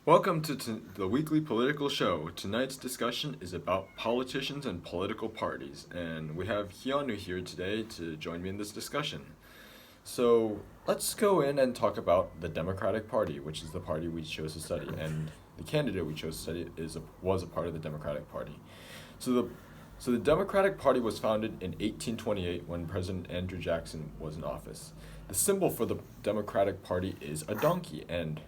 Welcome to the weekly political show. Tonight's discussion is about politicians and political parties, and we have Hyunu here today to join me in this discussion. So let's go in and talk about the Democratic Party, which is the party we chose to study, and the candidate we chose to study was a part of the Democratic Party. So the so the Democratic Party was founded in 1828 when President Andrew Jackson was in office. The symbol for the Democratic Party is a donkey, and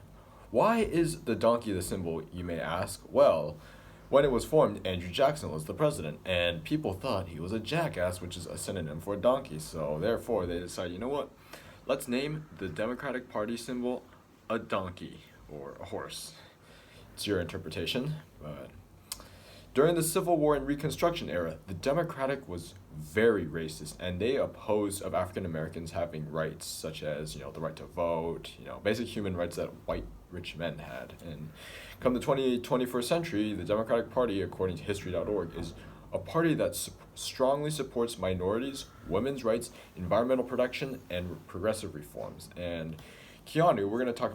why is the donkey the symbol, you may ask? Well, when it was formed, Andrew Jackson was the president, and people thought he was a jackass, which is a synonym for a donkey. So, therefore, they decided, you know what? Let's name the Democratic Party symbol a donkey or a horse. It's your interpretation, but during the Civil War and Reconstruction era, the Democratic was very racist, and they opposed of African Americans having rights such as the right to vote, basic human rights that white rich men had. And come the 21st century, the Democratic Party, according to History.org, is a party that strongly supports minorities, women's rights, environmental protection, and progressive reforms. And Keanu, you're going to talk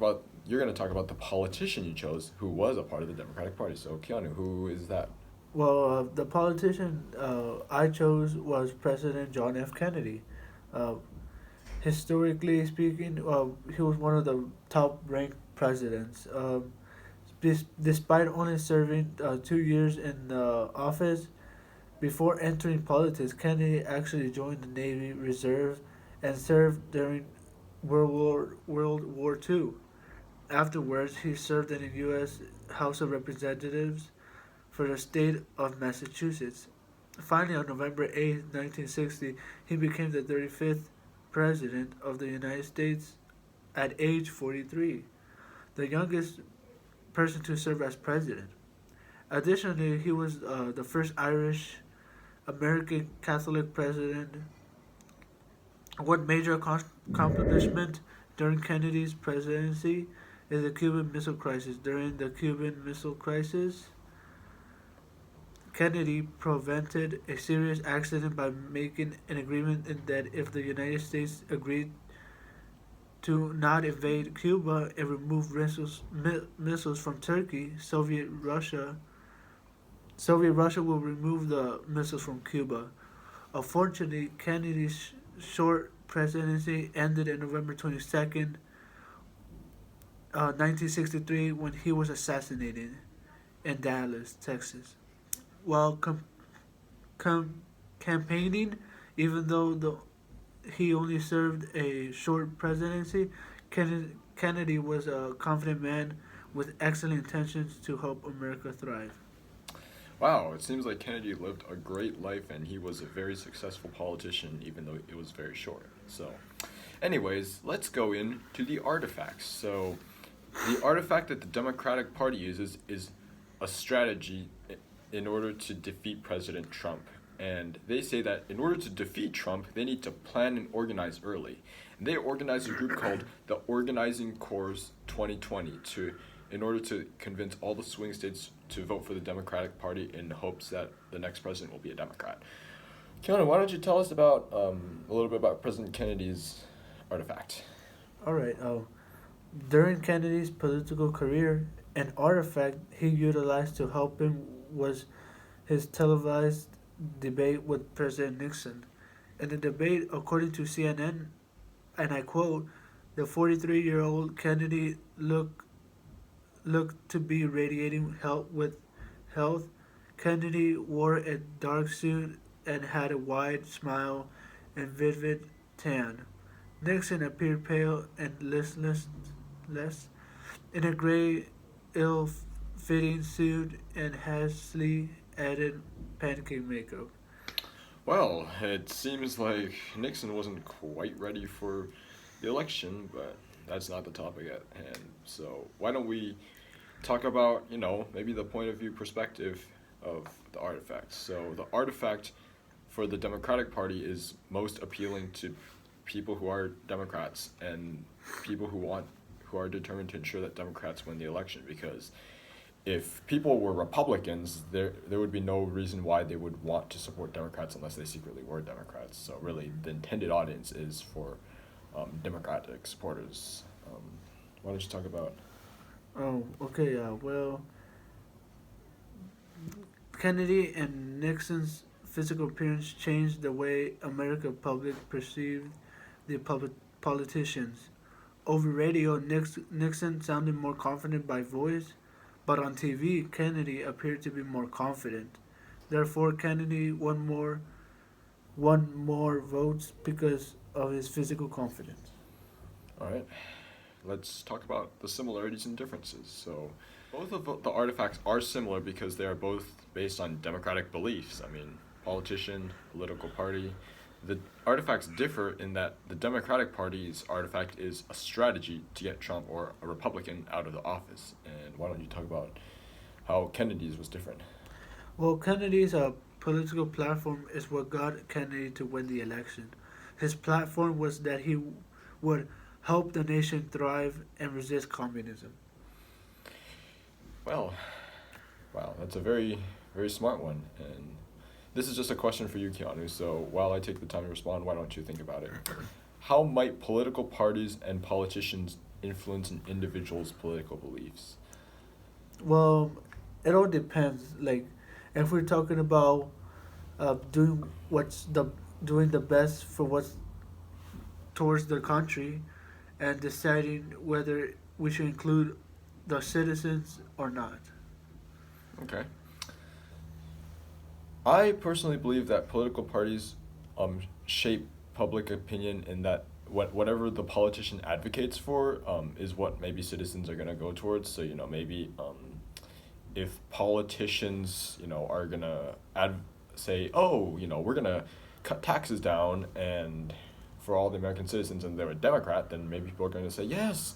about the politician you chose who was a part of the Democratic Party. So Keanu, who is that? The politician I chose was President John F. Kennedy. Uh, Historically speaking, he was one of the top ranked presidents. Despite only serving 2 years in office, before entering politics, Kennedy actually joined the Navy Reserve and served during World War II. Afterwards, he served in the U.S. House of Representatives for the state of Massachusetts. Finally, on November 8th, 1960, he became the 35th President of the United States at age 43, the youngest person to serve as president. Additionally, he was the first Irish American Catholic president. One major accomplishment during Kennedy's presidency is the Cuban Missile Crisis. During the Cuban Missile Crisis, Kennedy prevented a serious accident by making an agreement in that if the United States agreed to not invade Cuba and remove missiles from Turkey, Soviet Russia will remove the missiles from Cuba. Unfortunately, Kennedy's short presidency ended on November 22nd, 1963, when he was assassinated in Dallas, Texas. While com- campaigning, even though he only served a short presidency, Kennedy was a confident man with excellent intentions to help America thrive. Wow, it seems like Kennedy lived a great life and he was a very successful politician, even though it was very short. So, anyways, let's go into the artifacts. So, the artifact that the Democratic Party uses is a strategy in order to defeat President Trump. And they say that in order to defeat Trump, they need to plan and organize early. And they organized a group called the Organizing Corps 2020 in order to convince all the swing states to vote for the Democratic Party in hopes that the next president will be a Democrat. Keanu, why don't you tell us about a little bit about President Kennedy's artifact? All right. During Kennedy's political career, an artifact he utilized to help him was his televised debate with President Nixon. In the debate, according to CNN, and I quote, the 43-year-old Kennedy looked to be radiating health. Kennedy wore a dark suit and had a wide smile and vivid tan. Nixon appeared pale and listless in a gray, ill-fitting suit and hastily added pancake makeup. Well, it seems like Nixon wasn't quite ready for the election, but that's not the topic at hand. So why don't we talk about, maybe the point of view perspective of the artifacts. So the artifact for the Democratic Party is most appealing to people who are Democrats and people who are determined to ensure that Democrats win the election, because if people were Republicans, there would be no reason why they would want to support Democrats unless they secretly were Democrats. So really, the intended audience is for Democratic supporters. Why don't you talk about Oh, okay. Well, Kennedy and Nixon's physical appearance changed the way American public perceived the politicians. Over radio, Nixon sounded more confident by voice, but on TV, Kennedy appeared to be more confident. Therefore, Kennedy won more votes because of his physical confidence. All right, let's talk about the similarities and differences. So, both of the artifacts are similar because they are both based on democratic beliefs. I mean, politician, political party. The artifacts differ in that the Democratic Party's artifact is a strategy to get Trump or a Republican out of the office. And why don't you talk about how Kennedy's was different? Well, Kennedy's political platform is what got Kennedy to win the election. His platform was that he would help the nation thrive and resist communism. Well, wow, that's a very, very smart one. And this is just a question for you, Keanu. So while I take the time to respond, why don't you think about it? How might political parties and politicians influence an individual's political beliefs? Well, it all depends. Like, if we're talking about doing doing the best for what's towards the country, and deciding whether we should include the citizens or not. Okay. I personally believe that political parties shape public opinion in that whatever the politician advocates for is what maybe citizens are going to go towards. So, maybe if politicians, are going to say, oh, we're going to cut taxes down and for all the American citizens and they're a Democrat, then maybe people are going to say, yes,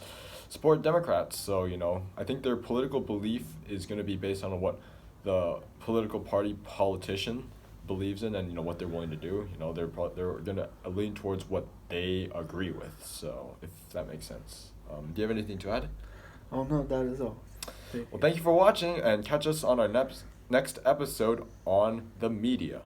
support Democrats. So, I think their political belief is going to be based on what the political party politician believes in and what they're willing to do. They're going to lean towards what they agree with. So, if that makes sense. Do you have anything to add? Oh no, that is all. Thank Well, you. thank you for watching and catch us on our next episode on the media.